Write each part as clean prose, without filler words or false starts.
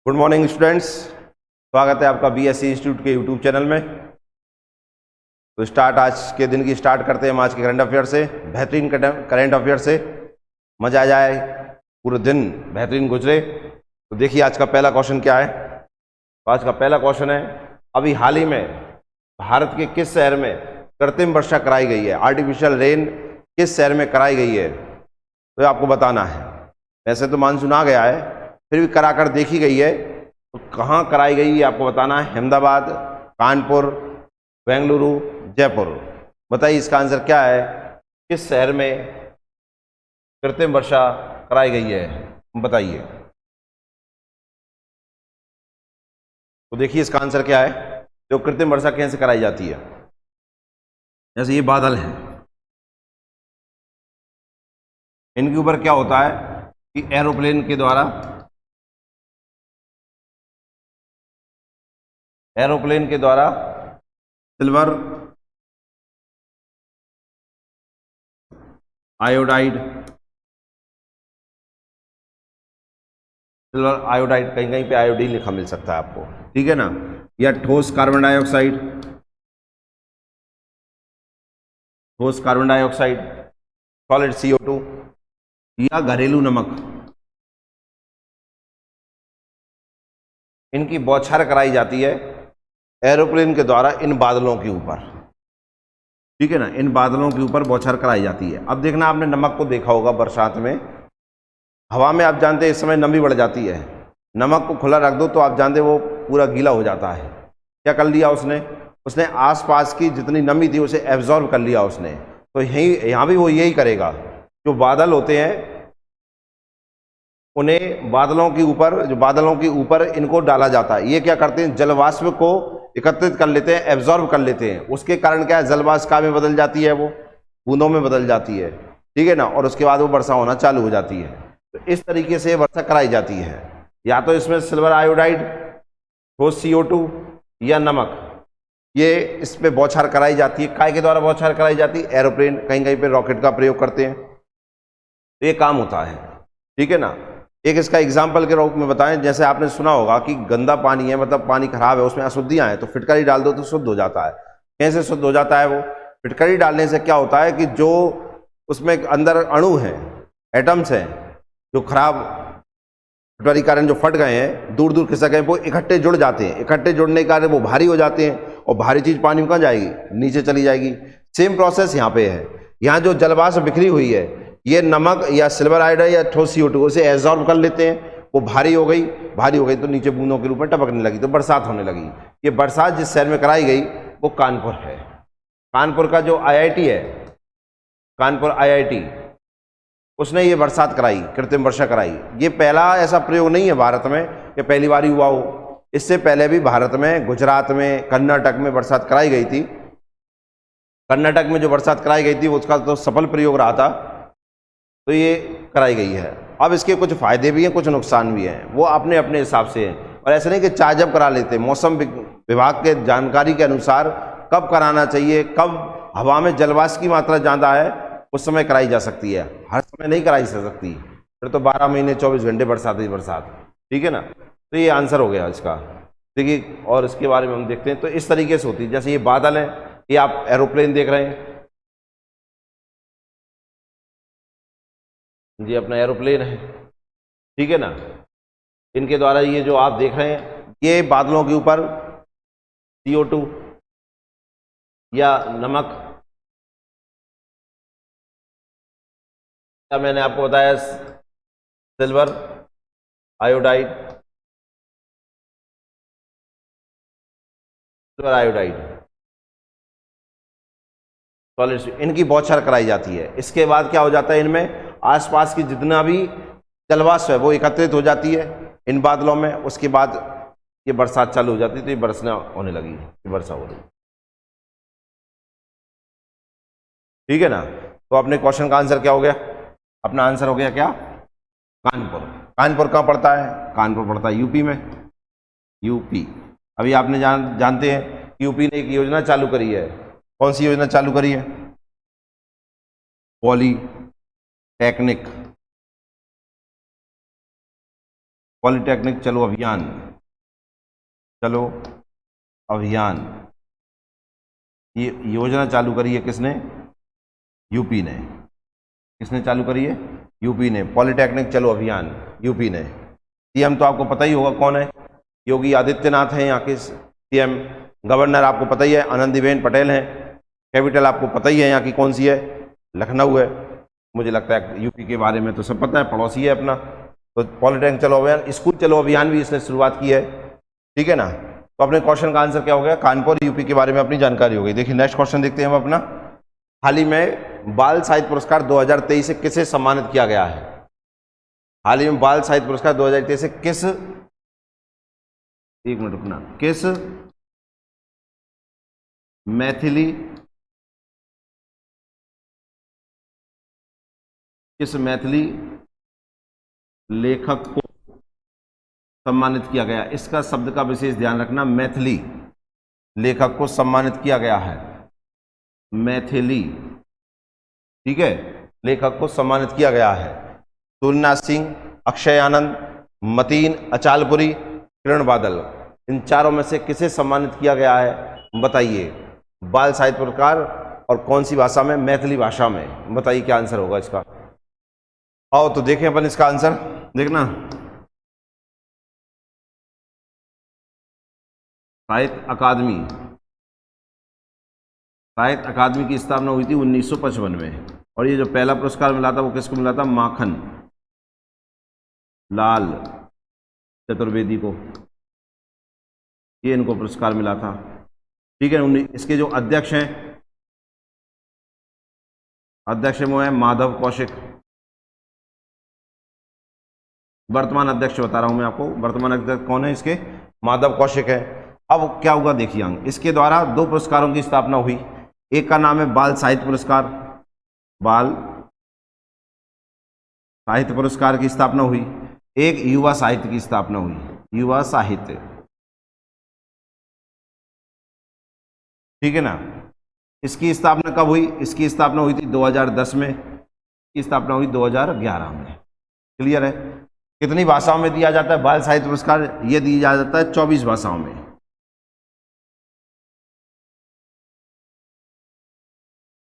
Good morning students, स्वागत है आपका बीएससी इंस्टीट्यूट के यूट्यूब चैनल में। तो आज के दिन की स्टार्ट करते हैं हम आज के करंट अफेयर से, बेहतरीन करंट अफेयर से। मजा आ जाए, पूरे दिन बेहतरीन गुजरे। तो देखिए आज का पहला क्वेश्चन क्या है। तो आज का पहला क्वेश्चन है, अभी हाल ही में भारत के किस शहर में कृत्रिम वर्षा कराई गई है, आर्टिफिशियल रेन किस शहर में कराई गई है, तो आपको बताना है। वैसे तो मानसून आ गया है, फिर भी कराकर देखी गई है, तो कहाँ कराई गई है आपको बताना है। अहमदाबाद, कानपुर, बेंगलुरु, जयपुर। बताइए इसका आंसर क्या है, किस शहर में कृत्रिम वर्षा कराई गई है, बताइए। तो देखिए इसका आंसर क्या है, जो कृत्रिम वर्षा कैसे कराई जाती है। जैसे ये बादल हैं, इनके ऊपर क्या होता है कि एरोप्लेन के द्वारा सिल्वर आयोडाइड कहीं कहीं पे आयोडीन लिखा मिल सकता है आपको, ठीक है ना, या ठोस कार्बन डाइऑक्साइड, सॉलिड CO2, या घरेलू नमक, इनकी बौछार कराई जाती है एरोप्लेन के द्वारा इन बादलों के ऊपर, ठीक है ना। इन बादलों के ऊपर बौछार कराई जाती है। अब देखना, आपने नमक को देखा होगा बरसात में, हवा में आप जानते हैं इस समय नमी बढ़ जाती है। नमक को खुला रख दो तो आप जानते वो पूरा गीला हो जाता है। क्या कर लिया उसने आसपास की जितनी नमी थी उसे एब्जॉर्ब कर लिया उसने। तो यहाँ भी वो यही करेगा। जो बादल होते हैं उन्हें बादलों के ऊपर इनको डाला जाता है। ये क्या करते हैं, जलवाष्प को एकत्रित कर लेते हैं, एब्जॉर्ब कर लेते हैं। उसके कारण क्या है, जलवाष्प में बदल जाती है, वो बूंदों में बदल जाती है, ठीक है ना, और उसके बाद वो वर्षा होना चालू हो जाती है। तो इस तरीके से वर्षा कराई जाती है। या तो इसमें सिल्वर आयोडाइड, ठोस CO2 या नमक, ये इस पे बौछार कराई जाती है। काय के द्वारा बौछार कराई जाती है, एरोप्लेन, कहीं कहीं पे रॉकेट का प्रयोग करते हैं। तो ये काम होता है, ठीक है ना। एक इसका एग्जाम्पल के रूप में बताएं, जैसे आपने सुना होगा कि गंदा पानी है, मतलब पानी खराब है, उसमें अशुद्धियां हैं, तो फिटकरी डाल दो तो शुद्ध हो जाता है। कैसे शुद्ध हो जाता है वो, फिटकरी डालने से क्या होता है कि जो उसमें अंदर अणु हैं, एटम्स हैं, जो खराब फिटकरी कारण जो फट गए हैं, दूर दूर खिसक गए, वो इकट्ठे जुड़ जाते हैं। इकट्ठे जुड़ने के कारण वो भारी हो जाते हैं, और भारी चीज पानी में कहाँ जाएगी, नीचे चली जाएगी। सेम प्रोसेस यहाँ पे है। यहाँ जो जलवाष्प बिखरी हुई है, ये नमक या सिल्वर आयोडाइड या ठोस CO2 उसे एब्जॉर्ब कर लेते हैं। वो भारी हो गई तो नीचे बूंदों के रूप में टपकने लगी, तो बरसात होने लगी। ये बरसात जिस शहर में कराई गई वो कानपुर है। कानपुर का जो IIT है, कानपुर IIT, उसने ये बरसात कराई, कृत्रिम वर्षा कराई। ये पहला ऐसा प्रयोग नहीं है भारत में कि पहली बार ही हुआ हो। इससे पहले भी भारत में, गुजरात में, कर्नाटक में बरसात कराई गई थी। कर्नाटक में जो बरसात कराई गई थी उसका तो सफल प्रयोग रहा था, तो ये कराई गई है। अब इसके कुछ फायदे भी हैं, कुछ नुकसान भी हैं, वो अपने अपने हिसाब से हैं। और ऐसे नहीं कि चाहे जब करा लेते। मौसम विभाग के जानकारी के अनुसार कब कराना चाहिए, कब हवा में जलवाष्प की मात्रा ज़्यादा है, उस समय कराई जा सकती है, हर समय नहीं कराई जा सकती। फिर तो 12 महीने 24 घंटे बरसात ही बरसात, ठीक है ना। तो ये आंसर हो गया इसका। देखिए, और इसके बारे में हम देखते हैं। तो इस तरीके से होती है। जैसे ये बादल है, ये आप एरोप्लेन देख रहे हैं जी, अपना एरोप्लेन है, ठीक है ना। इनके द्वारा ये जो आप देख रहे हैं, ये बादलों के ऊपर CO2 या नमक, या मैंने आपको बताया सिल्वर आयोडाइड, सॉलिड, इनकी बौछार कराई जाती है। इसके बाद क्या हो जाता है, इनमें आसपास की जितना भी जलवाष्प है वो एकत्रित हो जाती है इन बादलों में। उसके बाद ये बरसात चालू हो जाती है, तो ये बरसना होने लगी, ये वर्षा हो रही, ठीक है ना। तो अपने क्वेश्चन का आंसर क्या हो गया, अपना आंसर हो गया क्या, कानपुर। कानपुर कहाँ पड़ता है, कानपुर पड़ता है यूपी में, यूपी। अभी आपने जानते हैं यूपी ने एक योजना चालू करी है। कौन सी योजना चालू करी है, पॉलीटेक्निक पॉलिटेक्निक चलो अभियान, चलो अभियान, ये योजना चालू करी है किसने? यूपी ने। किसने चालू करी है? यूपी ने। पॉलिटेक्निक चलो अभियान यूपी ने। सीएम तो आपको पता ही होगा कौन है, योगी आदित्यनाथ हैं यहाँ के सीएम। गवर्नर आपको पता ही है आनंदीबेन पटेल हैं। कैपिटल आपको पता ही है यहाँ की कौन सी है? लखनऊ है। मुझे लगता है यूपी के बारे में तो सब पता है, पड़ोसी है अपना। तो पॉलिटेक्निक चलो अभियान, स्कूल चलो अभियान भी इसने शुरुआत की है, ठीक है ना। तो अपने क्वेश्चन का आंसर क्या हो गया? कानपुर यूपी के बारे में अपनी जानकारी हो गई। देखिए नेक्स्ट क्वेश्चन देखते हैं हम अपना। हाल ही में बाल साहित्य पुरस्कार 2023 से किसे सम्मानित किया गया है? हाल ही में बाल साहित्य पुरस्कार 2023 से किस, एक मिनट रुकना, किस मैथिली लेखक को सम्मानित किया गया? इसका शब्द का विशेष ध्यान रखना, मैथिली लेखक को सम्मानित किया गया है। मैथिली, ठीक है, लेखक को सम्मानित किया गया है। तुलनाथ सिंह, अक्षय आनंद, मतीन अचालपुरी, किरण बादल, इन चारों में से किसे सम्मानित किया गया है? बताइए। बाल साहित्य पुरस्कार और कौन सी भाषा में? मैथिली भाषा में। बताइए क्या आंसर होगा इसका। आओ तो देखें अपन इसका आंसर, देखना। साहित्य अकादमी की स्थापना हुई थी 1955 में। और ये जो पहला पुरस्कार मिला था वो किसको मिला था? माखन लाल चतुर्वेदी को, ये इनको पुरस्कार मिला था, ठीक है। इसके जो अध्यक्ष हैं, अध्यक्ष वो है माधव कौशिक। वर्तमान अध्यक्ष बता रहा हूं मैं आपको, वर्तमान अध्यक्ष कौन है इसके? माधव कौशिक है। अब क्या हुआ देखिए अंग, इसके द्वारा 2 पुरस्कारों की स्थापना हुई। एक का नाम है बाल साहित्य पुरस्कार, बाल साहित्य पुरस्कार की स्थापना हुई। एक युवा साहित्य की स्थापना हुई, युवा साहित्य, ठीक है ना। इसकी स्थापना कब हुई? इसकी स्थापना हुई थी 2010 में, इसकी स्थापना हुई 2011 में। क्लियर है? कितनी भाषाओं में दिया जाता है बाल साहित्य पुरस्कार? ये दिया जाता है 24 भाषाओं में।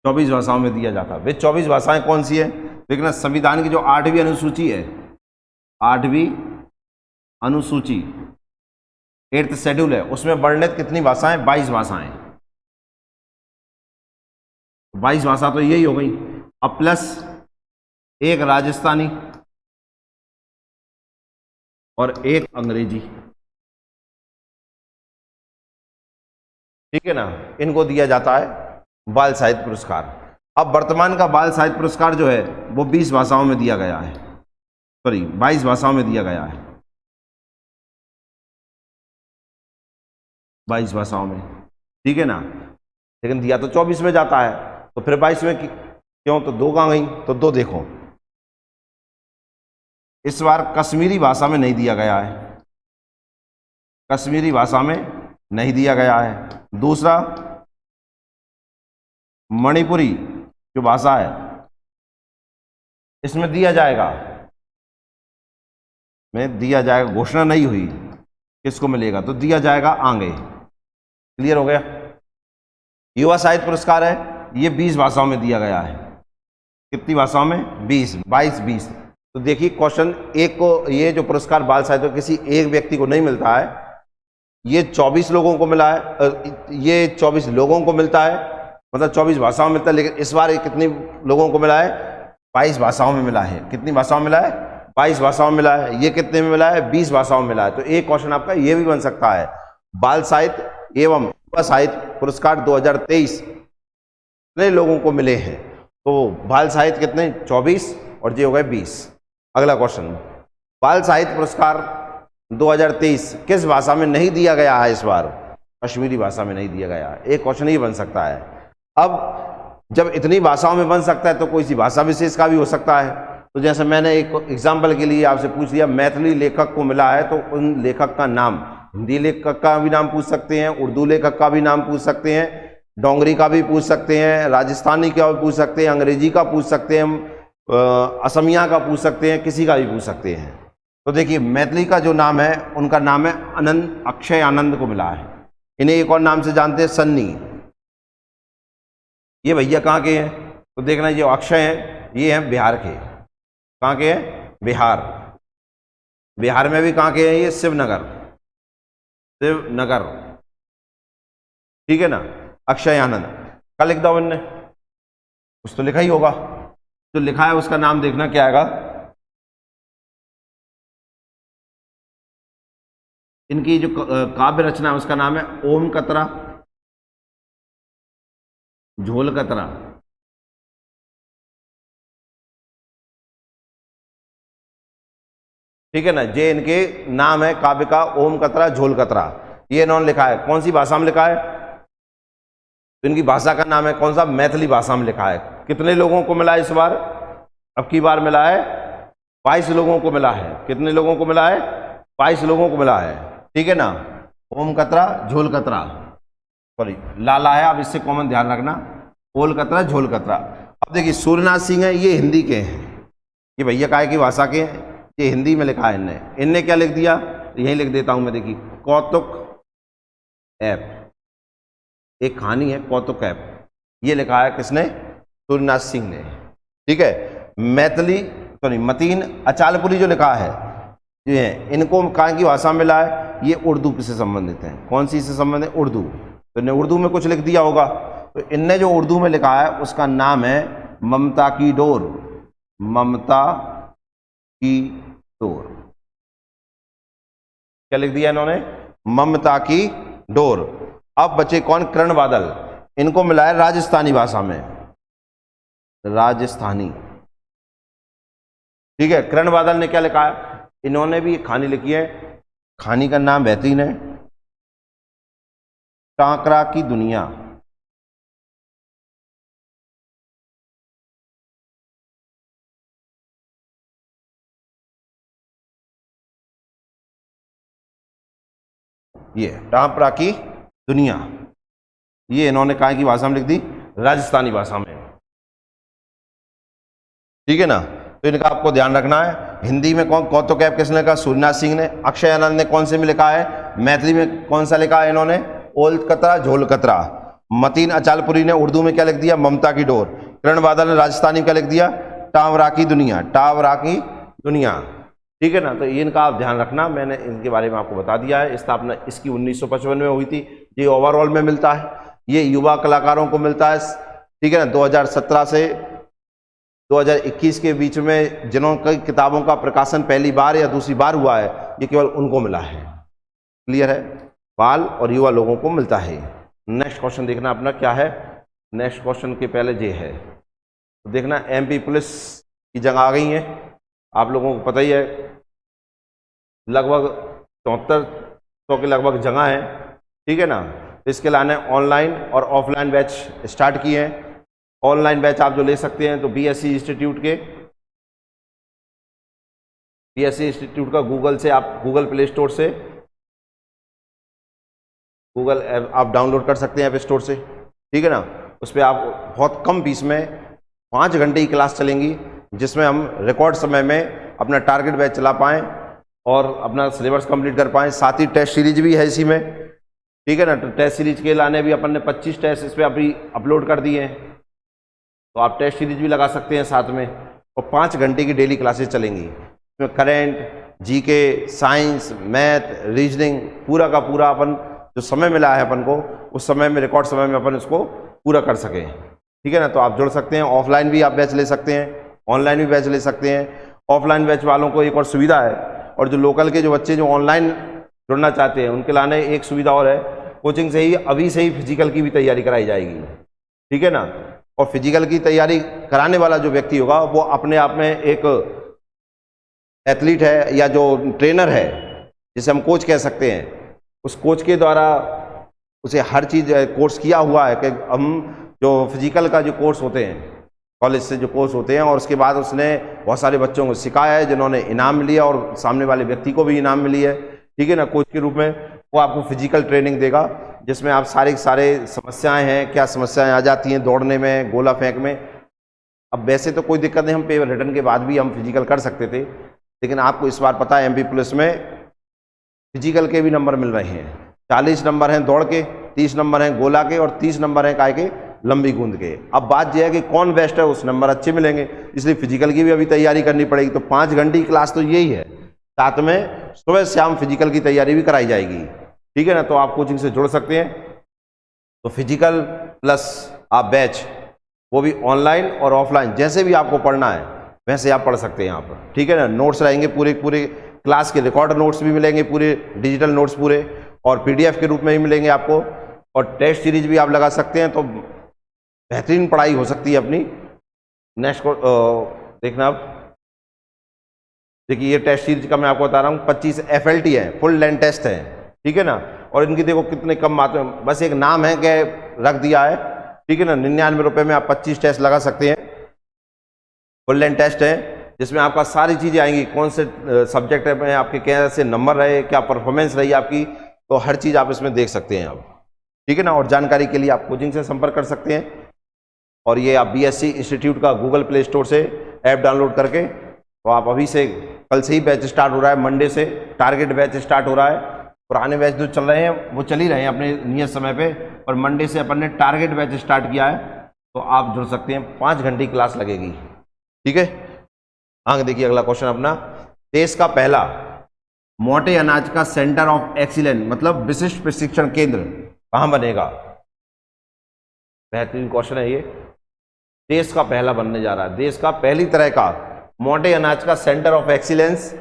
24 भाषाओं में दिया जाता है। वे 24 भाषाएं कौन सी है? देखना, संविधान की जो 8वीं अनुसूची है, 8वीं अनुसूची, 8th शेड्यूल है, उसमें वर्णित कितनी भाषाएं? 22 भाषाएं। 22 भाषा तो यही हो गई। अब प्लस एक राजस्थानी और एक अंग्रेजी, ठीक है ना। इनको दिया जाता है बाल साहित्य पुरस्कार। अब वर्तमान का बाल साहित्य पुरस्कार जो है वो 20 भाषाओं में दिया गया है, सॉरी 22 भाषाओं में दिया गया है, 22 भाषाओं में, ठीक है ना। लेकिन दिया तो 24 में जाता है, तो फिर 22 में क्यों? तो 2 कहाँ गई? तो 2 देखो, इस बार कश्मीरी भाषा में नहीं दिया गया है, कश्मीरी भाषा में नहीं दिया गया है। दूसरा, मणिपुरी जो भाषा है इसमें दिया जाएगा, में दिया जाएगा, घोषणा नहीं हुई किसको मिलेगा, तो दिया जाएगा आगे। क्लियर हो गया? युवा साहित्य पुरस्कार है, ये 20 भाषाओं में दिया गया है। कितनी भाषाओं में? 20, 22, 20। तो देखिए क्वेश्चन एक को, ये जो पुरस्कार बाल साहित्य किसी एक व्यक्ति को नहीं मिलता है, ये 24 लोगों को मिला है, ये 24 लोगों को मिलता है, मतलब 24 भाषाओं में मिलता है। लेकिन इस बार ये कितनी लोगों को मिला है? 22 भाषाओं में मिला है। कितनी भाषाओं में मिला है? 22 भाषाओं में मिला है। ये कितने में मिला है? 20 भाषाओं में मिला है। तो एक क्वेश्चन आपका ये भी बन सकता है, बाल साहित्य एवं युवा साहित्य पुरस्कार 2023 कितने लोगों को मिले हैं? तो बाल साहित्य कितने? 24 और ये हो गए 20। अगला क्वेश्चन, बाल साहित्य पुरस्कार 2023 किस भाषा में नहीं दिया गया है? इस बार कश्मीरी भाषा में नहीं दिया गया है। एक क्वेश्चन ही बन सकता है। अब जब इतनी भाषाओं में बन सकता है तो कोई सी भाषा विशेष का भी हो सकता है। तो जैसे मैंने एक एग्जाम्पल के लिए आपसे पूछ लिया, मैथिली लेखक को मिला है, तो उन लेखक का नाम, हिंदी लेखक का भी नाम पूछ सकते हैं, उर्दू लेखक का भी नाम पूछ सकते हैं, डोंगरी का भी पूछ सकते हैं, राजस्थानी का भी पूछ सकते हैं, अंग्रेजी का पूछ सकते हैं, असमिया का पूछ सकते हैं, किसी का भी पूछ सकते हैं। तो देखिए मैथिली का जो नाम है उनका नाम है आनंद, अक्षय आनंद को मिला है। इन्हें एक और नाम से जानते हैं सन्नी। ये भैया कहाँ के हैं? तो देखना ये अक्षय हैं, ये हैं बिहार के। कहाँ के हैं? बिहार। बिहार में भी कहाँ के हैं? ये शिवनगर, शिवनगर, ठीक है ना। अक्षय आनंद का लिख दो इनने, कुछ तो लिखा ही होगा। जो लिखा है उसका नाम देखना क्या आएगा। इनकी जो काव्य रचना है उसका नाम है ओम कतरा, झोल कतरा। ठीक है ना, ये इनके नाम है काव्य का, ओम कतरा, झोल कतरा। ये इन्होंने लिखा है कौन सी भाषा में लिखा है? तो इनकी भाषा का नाम है कौन सा? मैथिली भाषा में लिखा है। कितने लोगों को मिला इस बार? अब की बार मिला है 22 लोगों को मिला है। कितने लोगों को मिला है? 22 लोगों को मिला है, ठीक है ना। ओम कतरा, झोल कतरा, सॉरी लाला है, अब इससे कॉमन ध्यान रखना, ओल कतरा, झोल कतरा। अब देखिए सूर्यनाथ सिंह है, ये हिंदी के हैं, ये भैया काय की भाषा के हैं, ये हिंदी में लिखा है इनने क्या लिख दिया? यही लिख देता हूं मैं, देखिए कौतुक ऐप, एक कहानी है कौतुक ऐप, ये लिखा है किसने? सूर्यनाथ सिंह ने, ठीक है। मैथिली सॉरी मतीन अचालपुरी जो लिखा है ये है, इनको कहाँ की भाषा में मिला है? ये उर्दू से संबंधित है। कौन सी से संबंधित है? उर्दू। तो इन्हें उर्दू में कुछ लिख दिया होगा, तो इनने जो उर्दू में लिखा है उसका नाम है ममता की डोर, ममता की डोर। क्या लिख दिया इन्होंने? ममता की डोर। अब बचे कौन? करण बादल, इनको मिला है राजस्थानी भाषा में, राजस्थानी, ठीक है। करण बादल ने क्या लिखा है? इन्होंने भी एक कहानी लिखी है, कहानी का नाम बेहतरीन है, टाकरा की दुनिया। ये टाकरा की दुनिया, ये इन्होंने कहाँ की भाषा में लिख दी? राजस्थानी भाषा में, ठीक है ना। तो इनका आपको ध्यान रखना है। हिंदी में कौन कौतुक ऐप किसने लिखा? सूर्यनाथ सिंह ने। अक्षय आनंद ने कौन से में लिखा है? मैथिली में कौन सा लिखा है इन्होंने? ओल कतरा, झोल कतरा। मतीन अचालपुरी ने उर्दू में क्या लिख दिया? ममता की डोर। करण बादल ने राजस्थानी में क्या लिख दिया? टावरा की दुनिया, टावरा की दुनिया, ठीक है ना। तो ये इनका आप ध्यान रखना, मैंने इनके बारे में आपको बता दिया है। स्थापना इसकी 1955 में हुई थी। ये ओवरऑल में मिलता है, ये युवा कलाकारों को मिलता है, ठीक है ना। 2017 से 2021 के बीच में जिन्होंने किताबों का प्रकाशन पहली बार या दूसरी बार हुआ है, ये केवल उनको मिला है। क्लियर है? बाल और युवा लोगों को मिलता है। नेक्स्ट क्वेश्चन देखना अपना क्या है। नेक्स्ट क्वेश्चन के पहले ये है, तो देखना एमपी पुलिस की जगह आ गई है, आप लोगों को पता ही है, लगभग 7400 के लगभग जगह है, ठीक है ना। इसके लाने ऑनलाइन और ऑफलाइन बैच स्टार्ट किए हैं। ऑनलाइन बैच आप जो ले सकते हैं तो बीएससी इंस्टीट्यूट के, बीएससी इंस्टीट्यूट का गूगल से आप गूगल प्ले स्टोर से गूगल ऐप आप डाउनलोड कर सकते हैं ऐप स्टोर से, ठीक है ना। उस पर आप बहुत कम फीस में 5 घंटे की क्लास चलेंगी, जिसमें हम रिकॉर्ड समय में अपना टारगेट बैच चला पाएँ और अपना सिलेबस कंप्लीट कर पाएँ। साथ ही टेस्ट सीरीज भी है इसी में, ठीक है ना। तो टेस्ट सीरीज के लाने भी अपन ने 25 टेस्ट इस पर अभी अपलोड कर दिए हैं, तो आप टेस्ट सीरीज भी लगा सकते हैं साथ में। और 5 घंटे की डेली क्लासेस चलेंगी, इसमें current, GK, science, math, reasoning, पूरा का पूरा अपन जो समय मिला है अपन को, उस समय में रिकॉर्ड समय में अपन इसको पूरा कर सकें, ठीक है ना। तो आप जुड़ सकते हैं। ऑफलाइन भी आप बैच ले सकते हैं, ऑनलाइन भी बैच ले सकते हैं। ऑफलाइन बैच वालों को एक और सुविधा है, और जो लोकल के जो बच्चे जो ऑनलाइन जुड़ना चाहते हैं उनके लाने एक सुविधा और है, कोचिंग से ही अभी से ही फिजिकल की भी तैयारी कराई जाएगी, ठीक है ना। और फिजिकल की तैयारी कराने वाला जो व्यक्ति होगा वो अपने आप में एक एथलीट है, या जो ट्रेनर है जिसे हम कोच कह सकते हैं, उस कोच के द्वारा उसे हर चीज़ कोर्स किया हुआ है कि हम जो फिजिकल का जो कोर्स होते हैं, कॉलेज से जो कोर्स होते हैं, और उसके बाद उसने बहुत सारे बच्चों को सिखाया है जिन्होंने इनाम लिया, और सामने वाले व्यक्ति को भी इनाम मिली है, ठीक है ना। कोच के रूप में वो आपको फिजिकल ट्रेनिंग देगा, जिसमें आप सारे समस्याएं हैं, क्या समस्याएं आ जाती हैं दौड़ने में, गोला फेंक में। अब वैसे तो कोई दिक्कत नहीं, हम पेपर रिटर्न के बाद भी हम फिजिकल कर सकते थे, लेकिन आपको इस बार पता है एमपी पुलिस में फिजिकल के भी नंबर मिल रहे हैं। 40 नंबर हैं दौड़ के, 30 नंबर हैं गोला के और 30 नंबर हैं काय के, लंबी कूद के। अब बात यह है कि कौन बेस्ट है, उस नंबर अच्छे मिलेंगे, इसलिए फिजिकल की भी अभी तैयारी करनी पड़ेगी। तो 5 घंटे की क्लास तो यही है, साथ में सुबह शाम फिजिकल की तैयारी भी कराई जाएगी, ठीक है ना। तो आप कोचिंग से जुड़ सकते हैं। तो फिजिकल प्लस आप बैच, वो भी ऑनलाइन और ऑफलाइन, जैसे भी आपको पढ़ना है वैसे आप पढ़ सकते हैं यहाँ पर, ठीक है ना। नोट्स रहेंगे पूरे क्लास के, रिकॉर्ड नोट्स भी मिलेंगे, पूरे डिजिटल नोट्स पूरे, और पीडीएफ के रूप में भी मिलेंगे आपको, और टेस्ट सीरीज भी आप लगा सकते हैं। तो बेहतरीन पढ़ाई हो सकती है अपनी। नेक्स्ट को देखना, आप देखिए ये टेस्ट सीरीज का मैं आपको बता रहा हूँ, 25 FLT है, फुल लेंथ टेस्ट है, ठीक है ना। और इनकी देखो कितने कम मात्रा में, बस एक नाम है कि रख दिया है, ठीक है ना। 99 रुपये में आप 25 टेस्ट लगा सकते हैं। फुल लेंथ टेस्ट है जिसमें आपका सारी चीज़ें आएंगी, कौन से सब्जेक्ट में आपके कैसे नंबर रहे, क्या परफॉर्मेंस रही आपकी, तो हर चीज़ आप इसमें देख सकते हैं आप, ठीक है ना। और जानकारी के लिए आप कोचिंग से संपर्क कर सकते हैं। और ये आप BSc इंस्टीट्यूट का गूगल प्ले स्टोर से ऐप डाउनलोड करके, तो आप अभी से, कल से ही बैच स्टार्ट हो रहा है, मंडे से टारगेट बैच स्टार्ट हो रहा है। पुराने बैच जो चल रहे हैं वो चल ही रहे हैं अपने नियत समय पे, और मंडे से अपन ने टारगेट बैच स्टार्ट किया है, तो आप जुड़ सकते हैं। 5 घंटे की क्लास लगेगी, ठीक है। आगे देखिए अगला क्वेश्चन अपना, देश का पहला मोटे अनाज का सेंटर ऑफ एक्सीलेंस मतलब विशिष्ट प्रशिक्षण केंद्र कहाँ बनेगा? बेहतरीन क्वेश्चन है ये। देश का पहला बनने जा रहा है, देश का पहली तरह का मोटे अनाज का सेंटर ऑफ एक्सीलेंस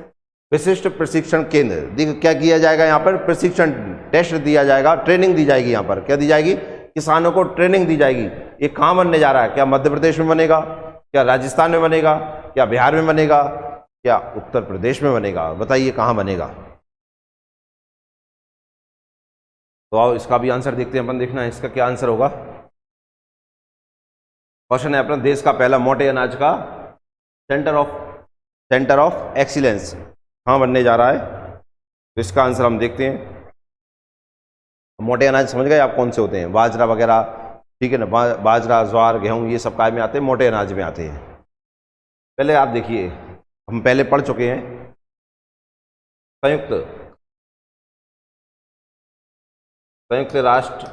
विशिष्ट प्रशिक्षण केंद्र। देखिए क्या किया जाएगा यहाँ पर, प्रशिक्षण टेस्ट दिया जाएगा, ट्रेनिंग दी जाएगी। यहाँ पर क्या दी जाएगी? किसानों को ट्रेनिंग दी जाएगी। ये कहाँ बनने जा रहा है? क्या मध्य प्रदेश में बनेगा, क्या राजस्थान में बनेगा, क्या बिहार में बनेगा, क्या उत्तर प्रदेश में बनेगा? बताइए कहाँ बनेगा। तो आओ इसका भी आंसर देखते हैं अपन, देखना है इसका क्या आंसर होगा। क्वेश्चन है अपना, देश का पहला मोटे अनाज का सेंटर ऑफ एक्सीलेंस कहाँ बनने जा रहा है? तो इसका आंसर हम देखते हैं। मोटे अनाज समझ गए आप कौन से होते हैं? बाजरा वगैरह, ठीक है ना। बाजरा, ज्वार, गेहूं, ये सब काय में आते हैं? मोटे अनाज में आते हैं। पहले आप देखिए, हम पहले पढ़ चुके हैं संयुक्त राष्ट्र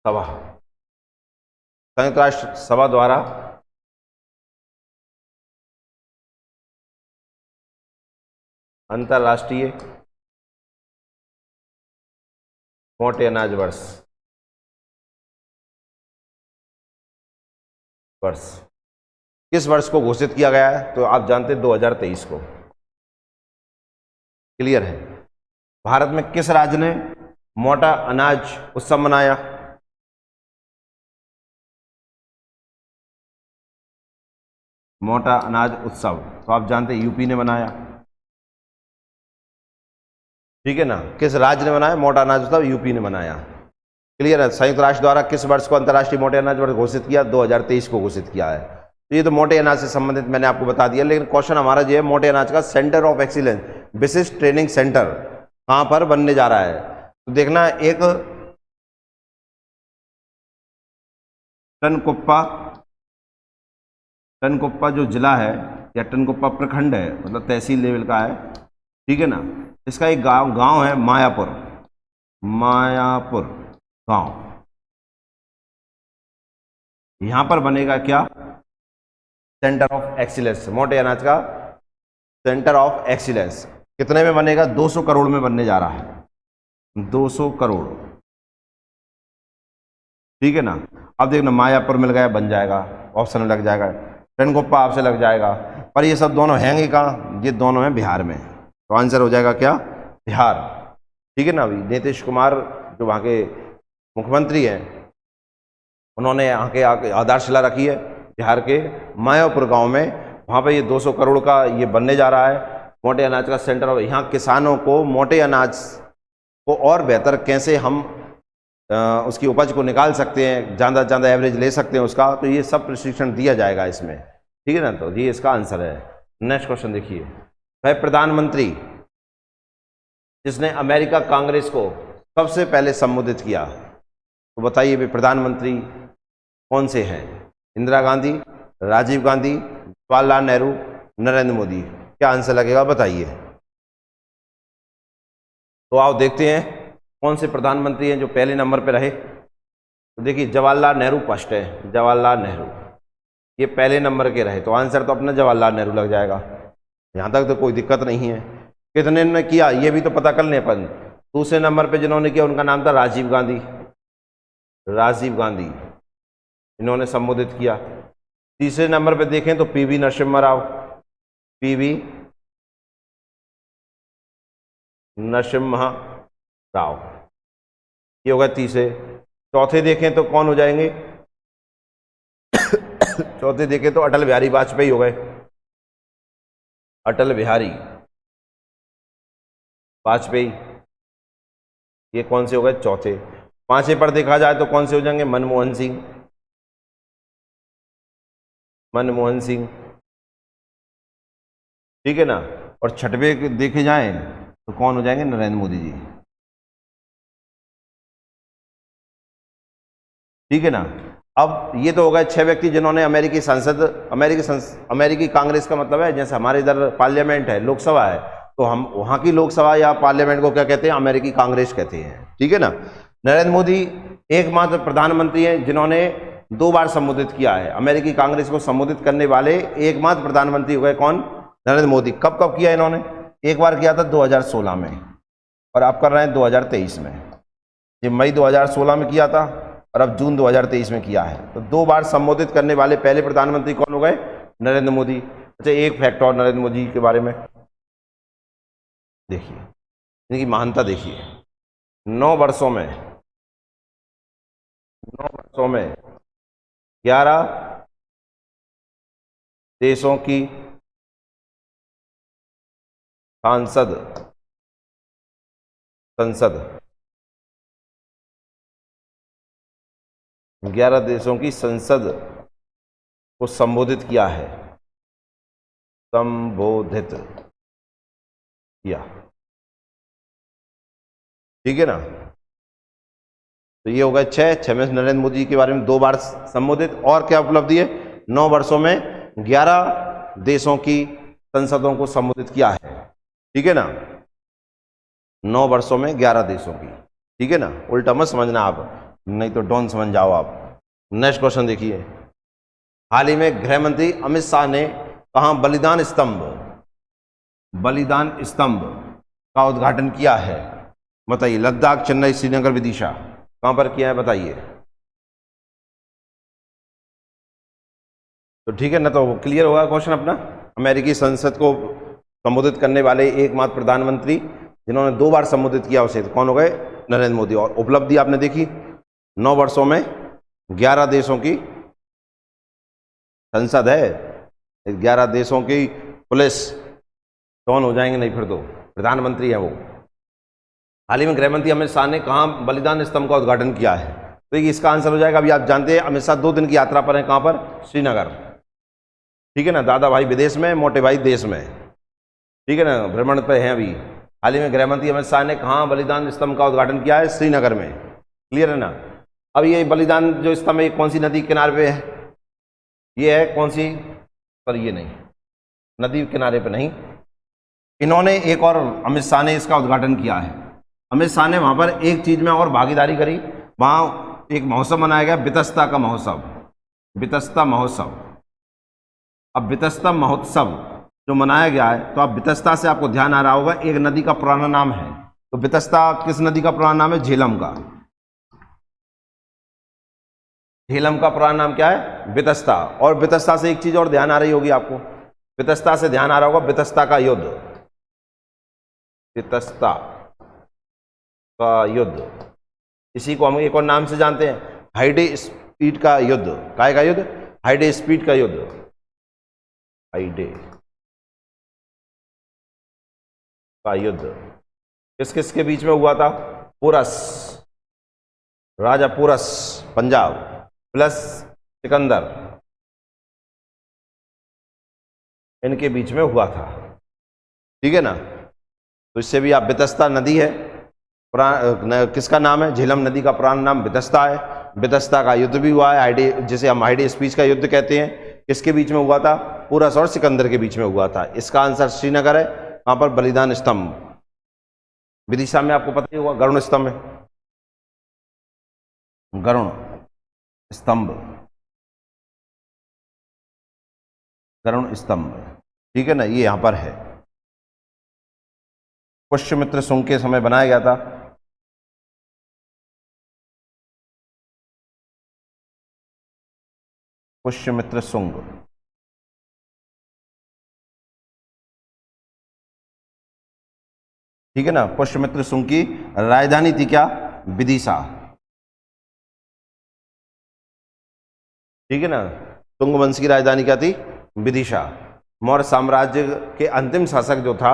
सभा, संयुक्त राष्ट्र सभा द्वारा अंतर्राष्ट्रीय मोटे अनाज वर्ष किस वर्ष को घोषित किया गया है? तो आप जानते हैं 2023 को। क्लियर है। भारत में किस राज्य ने मोटा अनाज उत्सव मनाया? मोटा अनाज उत्सव तो आप जानते हैं यूपी ने मनाया, ठीक है ना। किस राज्य ने मनाया मोटा अनाज उत्सव? यूपी ने मनाया। क्लियर है। संयुक्त राष्ट्र द्वारा किस वर्ष को अंतर्राष्ट्रीय मोटे अनाज वर्ष घोषित किया? 2023 को घोषित किया है। तो ये तो मोटे अनाज से संबंधित मैंने आपको बता दिया, लेकिन क्वेश्चन हमारा जो है मोटे अनाज का सेंटर ऑफ एक्सीलेंस विशिष्ट ट्रेनिंग सेंटर कहां पर बनने जा रहा है? तो देखना, एक टनकुप्पा जो जिला है या टनकुप्पा प्रखंड है, मतलब तहसील लेवल का है, ठीक है ना। इसका एक गांव है मायापुर गांव। यहां पर बनेगा क्या? सेंटर ऑफ एक्सीलेंस, मोटे अनाज का सेंटर ऑफ एक्सीलेंस। कितने में बनेगा? 200 करोड़ में बनने जा रहा है। 200 करोड़, ठीक है ना। अब देखना, मायापुर मिल गया, बन जाएगा, ऑप्शन में लग जाएगा। टनकुप्पा आपसे लग जाएगा, पर ये सब दोनों हैंगे कहाँ? ये दोनों हैं बिहार में। तो आंसर हो जाएगा क्या? बिहार, ठीक है ना। अभी नीतीश कुमार जो वहाँ के मुख्यमंत्री हैं, उन्होंने यहाँ के आधारशिला रखी है बिहार के मायापुर गांव में। वहाँ पे ये 200 करोड़ का ये बनने जा रहा है मोटे अनाज का सेंटर। और यहाँ किसानों को मोटे अनाज को और बेहतर कैसे हम उसकी उपज को निकाल सकते हैं, ज़्यादा से ज़्यादा एवरेज ले सकते हैं उसका, तो ये सब प्रशिक्षण दिया जाएगा इसमें, ठीक है ना। तो ये इसका आंसर है। नेक्स्ट क्वेश्चन देखिए, वह प्रधानमंत्री जिसने अमेरिका कांग्रेस को सबसे पहले संबोधित किया, तो बताइए भी प्रधानमंत्री कौन से हैं? इंदिरा गांधी, राजीव गांधी, जवाहरलाल नेहरू नरेंद्र मोदी। क्या आंसर लगेगा बताइए। तो आओ देखते हैं कौन से प्रधानमंत्री हैं जो पहले नंबर पर रहे। तो देखिए जवाहरलाल नेहरू फर्स्ट है, जवाहरलाल नेहरू ये पहले नंबर के रहे, तो आंसर तो अपना जवाहरलाल नेहरू लग जाएगा। यहाँ तक तो कोई दिक्कत नहीं है। कितने ने किया ये भी तो पता कर लें अपन। दूसरे नंबर पे जिन्होंने किया उनका नाम था राजीव गांधी, राजीव गांधी इन्होंने संबोधित किया। तीसरे नंबर पे देखें तो पीवी नरसिम्हा राव, पीवी नरसिम्हा राव ये हो गए तीसरे। चौथे देखें तो कौन हो जाएंगे चौथे देखें तो अटल बिहारी वाजपेयी हो गए, अटल बिहारी वाजपेयी ये कौन से हो गए चौथे। पांचवें पर देखा जाए तो कौन से हो जाएंगे मनमोहन सिंह, मनमोहन सिंह ठीक है ना। और छठवें देखे जाएं तो कौन हो जाएंगे नरेंद्र मोदी जी, ठीक है ना। अब ये तो हो गए 6 व्यक्ति जिन्होंने अमेरिकी संसद, अमेरिकी कांग्रेस का मतलब है जैसे हमारे इधर पार्लियामेंट है, लोकसभा है, तो हम वहां की लोकसभा या पार्लियामेंट को क्या कहते हैं अमेरिकी कांग्रेस कहते हैं, ठीक है ना। नरेंद्र मोदी एकमात्र प्रधानमंत्री हैं जिन्होंने 2 बार संबोधित किया है। अमेरिकी कांग्रेस को संबोधित करने वाले एकमात्र प्रधानमंत्री हो गए कौन, नरेंद्र मोदी। कब कब किया इन्होंने, एक बार किया था 2016 में और आप कर रहे हैं 2023 में। ये मई 2016 में किया था और अब जून 2023 में किया है। तो 2 बार संबोधित करने वाले पहले प्रधानमंत्री कौन हो गए, नरेंद्र मोदी। अच्छा एक फैक्ट और नरेंद्र मोदी के बारे में देखिए, इनकी महानता देखिए। 9 वर्षों में 11 देशों की संसद 11 देशों की संसद को संबोधित किया है, संबोधित किया, ठीक है ना। तो ये हो गए 6 में नरेंद्र मोदी के बारे में 2 बार संबोधित। और क्या उपलब्धि है, 9 वर्षों में 11 देशों की संसदों को संबोधित किया है, ठीक है ना। 9 वर्षों में 11 देशों की, ठीक है ना। उल्टा मत समझना आप, नहीं तो डॉन समझ जाओ आप। नेक्स्ट क्वेश्चन देखिए। हाल ही में गृह मंत्री अमित शाह ने कहा बलिदान स्तंभ का उद्घाटन किया है, बताइए। लद्दाख, चेन्नई, श्रीनगर, विदिशा, कहां पर किया है बताइए। तो ठीक है ना, तो क्लियर होगा क्वेश्चन अपना। अमेरिकी संसद को संबोधित करने वाले एकमात्र प्रधानमंत्री जिन्होंने 2 बार संबोधित किया उसे तो कौन हो गए, नरेंद्र मोदी। और उपलब्धि आपने देखी, 9 वर्षों में 11 देशों की संसद है, 11 देशों की पुलिस कौन हो जाएंगे, नहीं फिर तो प्रधानमंत्री है वो। हाल ही में गृह मंत्री अमित शाह ने कहाँ बलिदान स्तंभ का उद्घाटन किया है, तो इसका आंसर हो जाएगा। अभी आप जानते हैं अमित शाह 2 दिन की यात्रा पर हैं, कहाँ पर, श्रीनगर, ठीक है ना। दादा भाई विदेश में, मोटे भाई देश में, ठीक है ना, भ्रमण पे हैं अभी। हाल ही में गृह मंत्री अमित शाह ने कहाँ बलिदान स्तंभ का उद्घाटन किया है, श्रीनगर में, क्लियर है ना। अब ये बलिदान जो स्तंभ है कौन सी नदी के किनारे पे है, ये है कौन सी, पर ये नहीं, नदी किनारे पे नहीं। इन्होंने एक और, अमित शाह ने इसका उद्घाटन किया है। अमित शाह ने वहां पर एक चीज में और भागीदारी करी, वहां एक महोत्सव मनाया गया, बितस्ता का महोत्सव, बितस्ता महोत्सव। अब बितस्ता महोत्सव जो मनाया गया है, तो अब बितस्ता से आपको ध्यान आ रहा होगा एक नदी का पुराना नाम है। तो बितस्ता किस नदी का पुराना नाम है, झेलम का। झेलम का पुराना नाम क्या है, बितस्ता। और बितस्ता से एक चीज और ध्यान आ रही होगी आपको, बितस्ता से ध्यान आ रहा होगा बितस्ता का युद्ध, बितस्ता का युद्ध। इसी को हम एक और नाम से जानते हैं, हाइडे स्पीड का युद्ध। काय का युद्ध, हाइडे स्पीड का युद्ध, हाइडे का युद्ध किस किस के बीच में हुआ था, पोरस, राजा पोरस पंजाब प्लस सिकंदर, इनके बीच में हुआ था, ठीक है ना। तो इससे भी आप, बितस्ता नदी है, किसका नाम है, झेलम नदी का पुराना नाम बितस्ता है। बितस्ता का युद्ध भी हुआ है, जिसे हम हाइडे स्पीच का युद्ध कहते हैं। किसके बीच में हुआ था? पोरस और सिकंदर के बीच में हुआ था। इसका आंसर श्रीनगर है। वहां पर बलिदान स्तंभ। विदिशा में आपको पता ही होगा गरुड़ स्तंभ है, गरुड़ स्तंभ, गरुड़ स्तंभ, ठीक है ना, ये यहां पर है। पुष्यमित्र शुंग के समय बनाया गया था। पुष्यमित्र शुंग, ठीक है ना। पुष्यमित्र शुंग की राजधानी थी क्या? विदिशा, ठीक है ना। शुंग वंश की राजधानी क्या थी? विदिशा। मौर्य साम्राज्य के अंतिम शासक जो था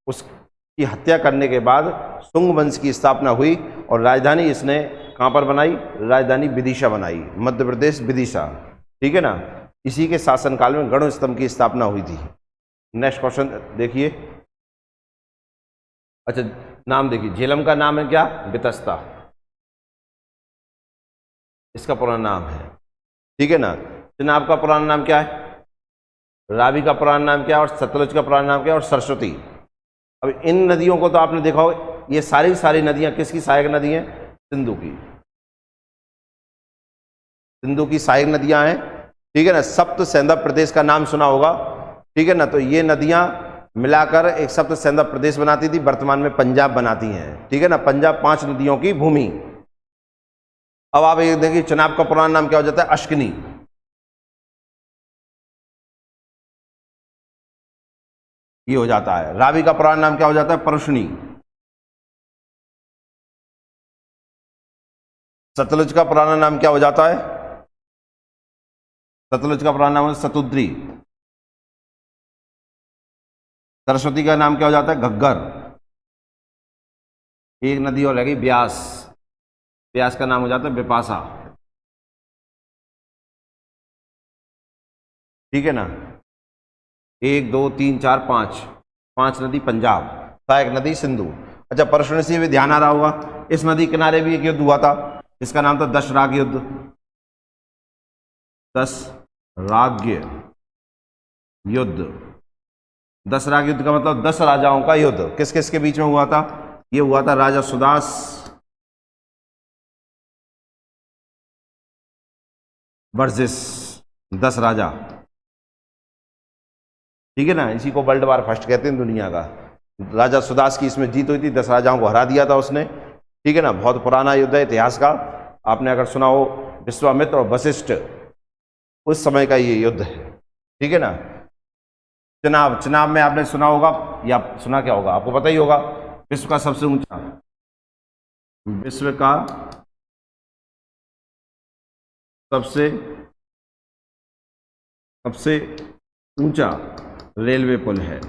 उसकी हत्या करने के बाद शुंग वंश की स्थापना हुई और राजधानी इसने कहां पर बनाई? राजधानी विदिशा बनाई, मध्य प्रदेश विदिशा, ठीक है ना। इसी के शासनकाल में गरुड़ स्तंभ की स्थापना हुई थी। नेक्स्ट क्वेश्चन देखिए। अच्छा, नाम देखिए। झेलम का नाम है क्या? बितस्ता, इसका पुराना नाम है, ठीक है ना। चिनाब का पुराना नाम क्या है? रावी का पुराना नाम क्या है? और सतलुज का पुराना नाम क्या है? और सरस्वती। अब इन नदियों को तो आपने देखा होगा, ये सारी नदियां किसकी सहायक नदी हैं? सिंधु की, सिंधु की सहायक नदियां हैं, ठीक है ना। सप्त सैंधव प्रदेश का नाम सुना होगा, ठीक है ना। तो ये नदियां मिलाकर एक सप्त सैंधव प्रदेश बनाती थी, वर्तमान में पंजाब बनाती हैं, ठीक है ना। पंजाब 5 नदियों की भूमि। अब आप ये देखिए, चिनाब का पुराना नाम क्या हो जाता है? अश्किनी, ये हो जाता है। रावी का पुराना नाम क्या हो जाता है? परुष्णी। सतलुज का पुराना नाम क्या हो जाता है? सतलुज का पुराना नाम है सतुद्री। सरस्वती का नाम क्या हो जाता है? घग्गर। एक नदी और लगी ब्यास, ब्यास का नाम हो जाता है बिपाशा, ठीक है ना। 1 2 3 4 5 नदी पंजाब, सहायक नदी सिंधु। अच्छा, परशुराम से भी ध्यान आ रहा होगा, इस नदी किनारे भी एक युद्ध हुआ था, इसका नाम था दशराग युद्ध। दशराग्य युद्ध, दशराग युद्ध का मतलब 10 राजाओं का युद्ध। किस किस के बीच में हुआ था? ये हुआ था राजा सुदास वर्सेस 10 राजा, ठीक है ना। इसी को वर्ल्ड वार फर्स्ट कहते हैं दुनिया का। राजा सुदास की इसमें जीत हुई थी, 10 राजाओं को हरा दिया था उसने, ठीक है ना। बहुत पुराना युद्ध है इतिहास का। आपने अगर सुना हो विश्वामित्र और वशिष्ठ, उस समय का ये युद्ध है, ठीक है ना। चिनाब, चिनाब में आपने सुना होगा या सुना क्या होगा? आपको पता ही होगा, विश्व का सबसे ऊंचा, विश्व का सबसे ऊंचा रेलवे पुल है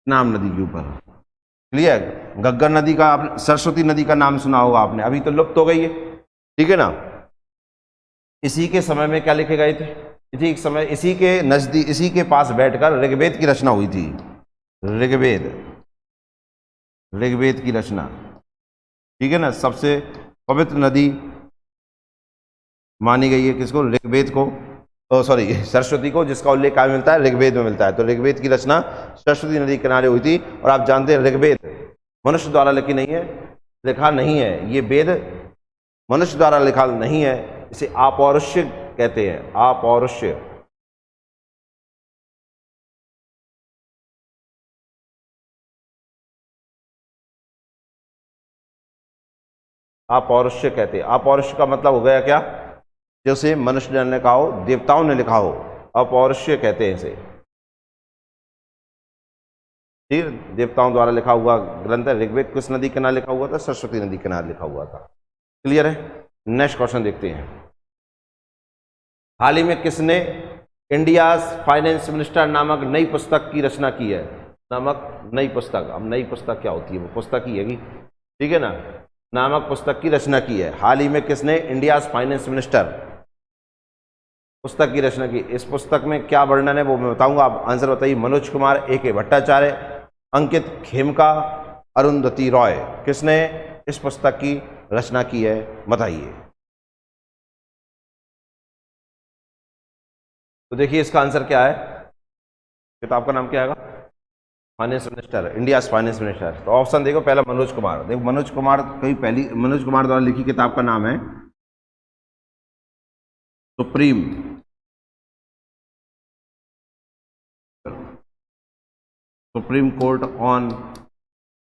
नाम नदी के ऊपर, क्लियर। घग्गर नदी का, सरस्वती नदी का नाम सुना होगा आपने, अभी तो लुप्त हो गई है, ठीक है ना। इसी के समय में क्या लिखे गए थे? इसी के समय, इसी के नजदीक, इसी के पास बैठकर ऋग्वेद की रचना हुई थी। ऋग्वेद की रचना, ठीक है ना। सबसे पवित्र नदी मानी गई है किसको? ऋग्वेद को, सॉरी सरस्वती को, जिसका उल्लेख कहाँ मिलता है? ऋग्वेद में मिलता है। तो ऋग्वेद की रचना सरस्वती नदी के किनारे हुई थी। और आप जानते हैं ऋग्वेद मनुष्य द्वारा लिखी नहीं है, लिखा नहीं है। ये वेद मनुष्य द्वारा लिखा नहीं है, इसे अपौरुष्य कहते हैं, अपौरुष्य। अपौरुष्य कहते हैं। अपौरुष्य का मतलब हो गया क्या? जैसे मनुष्य ने लिखा हो, देवताओं ने लिखा हो, अपौरुष्य कहते हैं इसे। फिर देवताओं द्वारा लिखा हुआ ग्रंथ है ऋग्वेद। किस नदी के किनारे लिखा हुआ था? सरस्वती नदी के किनारे लिखा हुआ था, क्लियर है। नेक्स्ट क्वेश्चन देखते हैं। हाल ही में किसने इंडियाज फाइनेंस मिनिस्टर नामक नई पुस्तक की रचना की है? नामक नई पुस्तक, अब नई पुस्तक क्या होती है? वो पुस्तक ही है, ठीक है ना। नामक पुस्तक की रचना की है। हाल ही में किसने इंडियाज फाइनेंस मिनिस्टर पुस्तक की रचना की? इस पुस्तक में क्या वर्णन है वो मैं बताऊंगा, आप आंसर बताइए। मनोज कुमार, A.K. भट्टाचार्य, अंकित खेमका, अरुंधति रॉय, किसने इस पुस्तक की रचना की है? बताइए। तो देखिए इसका आंसर क्या है, किताब का नाम क्या आएगा, finance minister, India finance minister. तो ऑप्शन देखो, पहला मनोज कुमार। देखो मनोज कुमार कहीं पहली, मनोज कुमार द्वारा लिखी किताब का नाम है supreme supreme court on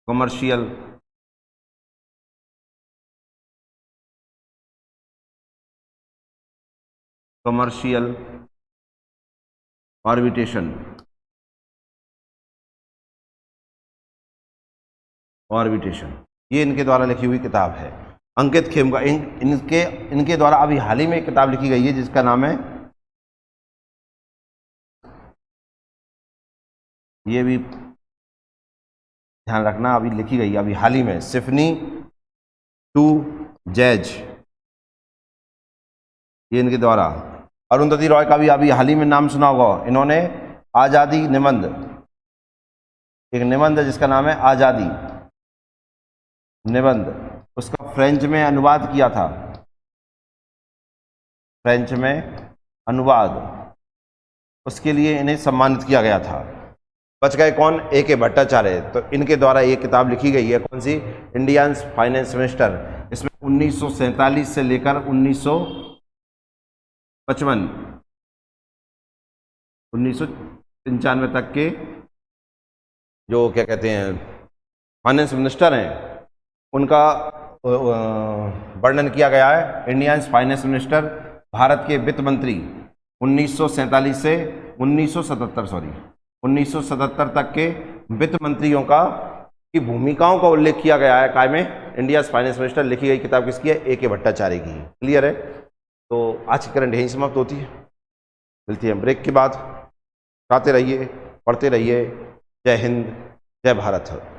commercial arbitration, ये इनके द्वारा लिखी हुई किताब है। अंकित खेमका, इनके द्वारा अभी हाल ही में एक किताब लिखी गई है जिसका नाम है, ये भी ध्यान रखना, अभी लिखी गई है अभी हाल ही में, सिफनी टू जैज, ये इनके द्वारा। अरुंधति रॉय का भी अभी हाल ही में नाम सुना होगा, इन्होंने आज़ादी निबंध, एक निबंध है जिसका नाम है आज़ादी निबंध, उसका फ्रेंच में अनुवाद किया था, फ्रेंच में अनुवाद, उसके लिए इन्हें सम्मानित किया गया था। बच गए कौन, ए के भट्टाचार्य। तो इनके द्वारा ये किताब लिखी गई है, कौन सी, इंडियन फाइनेंस मिनिस्टर। इसमें 1947 से लेकर 1995 तक के जो क्या कहते हैं फाइनेंस मिनिस्टर हैं उनका वर्णन किया गया है। इंडियन फाइनेंस मिनिस्टर, भारत के वित्त मंत्री 1947 से 1977 तक के वित्त मंत्रियों की भूमिकाओं का उल्लेख किया गया है काय में, इंडिया फाइनेंस मिनिस्टर। लिखी गई किताब किसकी है, ए के भट्टाचार्य की। क्लियर है। तो आज की करंट यहीं समाप्त होती है, मिलती है ब्रेक के बाद। खाते रहिए, पढ़ते रहिए। जय हिंद, जय भारत।